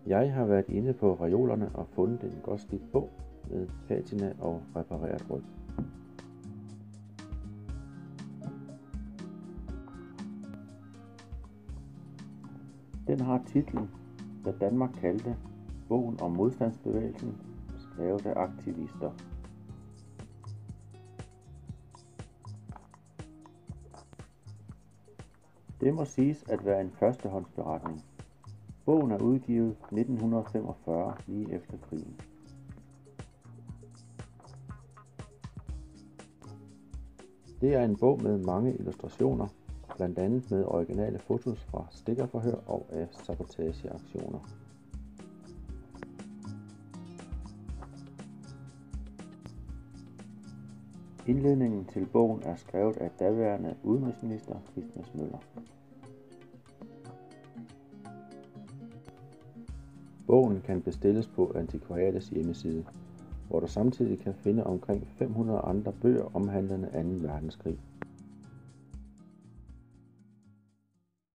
Jeg har været inde på reolerne og fundet en godt slidt bog med patina og repareret ryg. Den har titlen "Da Danmark kaldte", bogen om modstandsbevægelsen, skrevet af aktivister. Det må siges at være en førstehåndsberetning. Bogen er udgivet 1945, lige efter krigen. Det er en bog med mange illustrationer, blandt andet med originale fotos fra stikkerforhør og af sabotageaktioner. Indledningen til bogen er skrevet af daværende udenrigsminister Christmas Møller. Bogen kan bestilles på Antikvariatets hjemmeside, hvor du samtidig kan finde omkring 500 andre bøger omhandlende 2. verdenskrig.